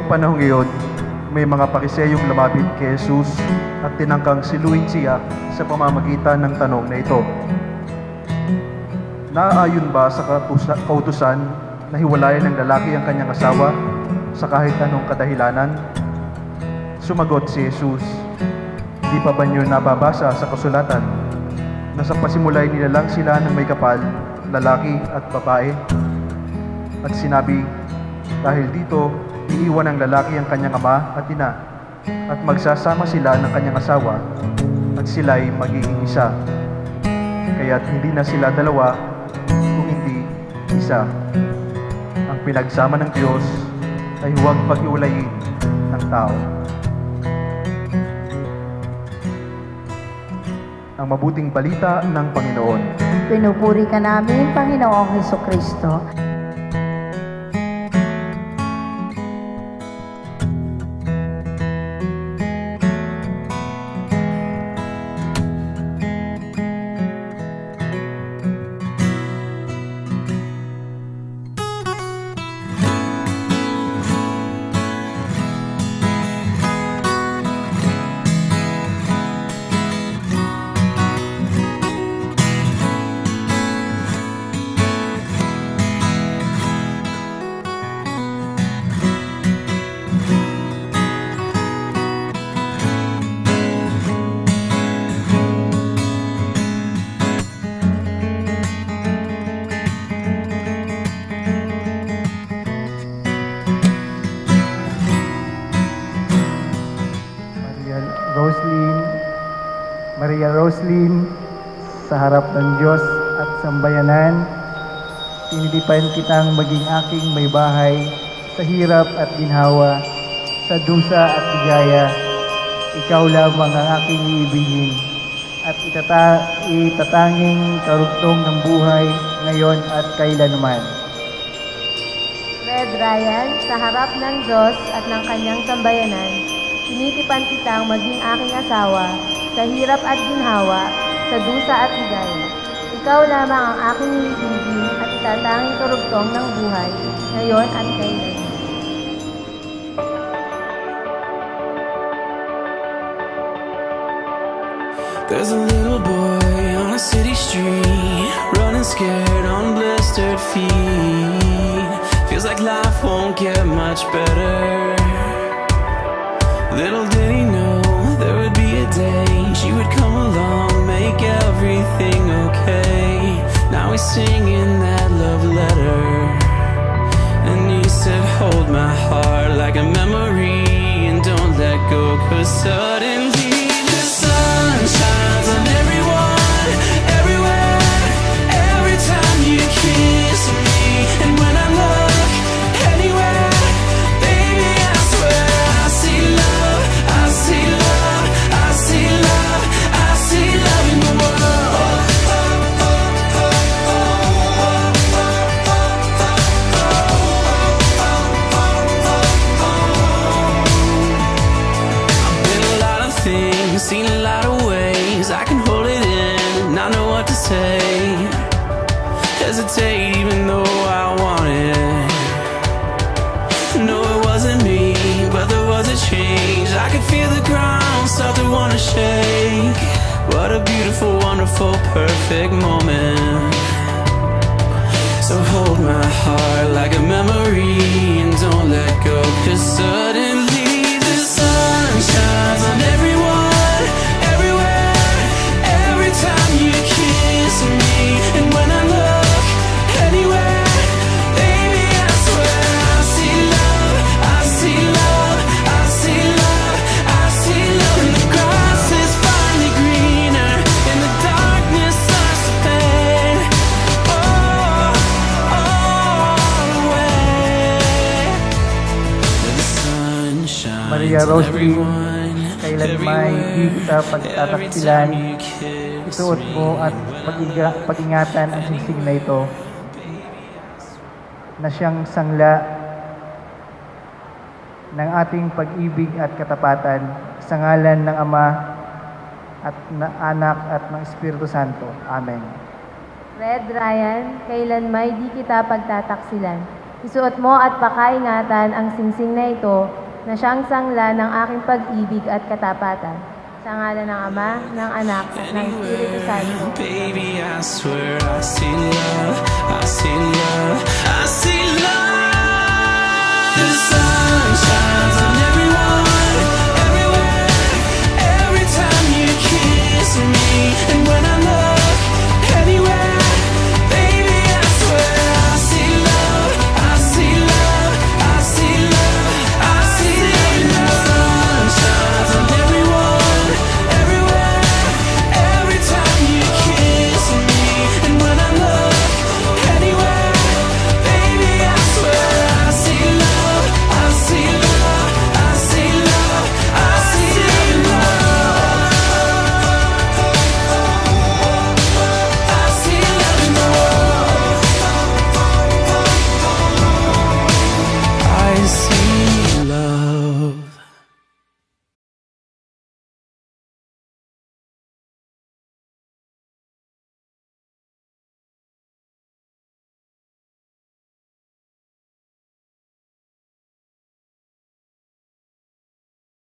Noong panahong iyon, may mga Pariseyong lumapit kay Jesus at tinangkang siluin siya sa pamamagitan ng tanong na ito. Naaayon ba sa kautusan na hiwalayan ng lalaki ang kanyang asawa sa kahit anong kadahilanan? Sumagot si Jesus, "Di pa ba niyo nababasa sa kasulatan na sa pasimulay nilalang sila ng may kapal, lalaki at babae? At sinabi, dahil dito, iiwan ng lalaki ang kanyang ama at ina, at magsasama sila ng kanyang asawa, at sila'y magiging isa. Kaya't hindi na sila dalawa, kung hindi isa. Ang pinagsama ng Diyos ay huwag pag-iwalayin ng tao." Ang mabuting balita ng Panginoon. Pinupuri ka namin, Panginoong Hesukristo. Maria Roslyn, sa harap ng Diyos at sambayanan, tinitipan kitang maging aking may bahay sa hirap at ginhawa, sa dusa at ligaya. Ikaw lamang ang aking iibigin at itatanging karugtong ng buhay ngayon at kailanman. Red Ryan, sa harap ng Diyos at ng kanyang sambayanan, tinitipan kitang maging aking asawa sa hirap at ginhawa, sa dusa at ligaya. Ikaw lamang ang aking iibigin at itatanging karugtong ng buhay, ngayon at kailanman. There's a little boy on a city street, running scared on blistered feet. Feels like life won't get much better. Little did he know there would be a day she would come along, make everything okay. Now he's singing that love letter, and he said, hold my heart like a memory and don't let go, 'cause suddenly the sun shines on everyone, everywhere, every time you kiss me. And when I look anywhere, baby, I swear I see love, I see love, I see love, I see love in the world. I've been a lot of things, seen a lot of ways. I can hold it in, not know what to say. Hesitate even though I want it. No, it wasn't me, but there was a change. I could feel the ground start to wanna shake. What a beautiful, wonderful, perfect moment. So hold my heart like a memory and don't let go, 'cause suddenly the sun shines on everyone, everywhere, every time you kiss me. And when I look anywhere, baby, I swear I see love, I see love, I see love, I see love. And the grass is finally greener and the darkness starts to fade. Oh, all away. The sun shines Maria on Roslyn, everyone, kailan may di kita pagtataksilan, isuot mo at pag-ingatan ang singsing na ito, na siyang sangla ng ating pag-ibig at katapatan, sa ngalan ng Ama at ng Anak at ng Espiritu Santo. Amen. Red Ryan, kailan may di kita pagtataksilan, Isuot mo at pakaingatan ang singsing na ito na siyang sangla ng aking pag-ibig at katapatan. Sa ngalan ng Ama, ng Anak, at ng Espiritu Santo. Baby, I swear I see love, I see love.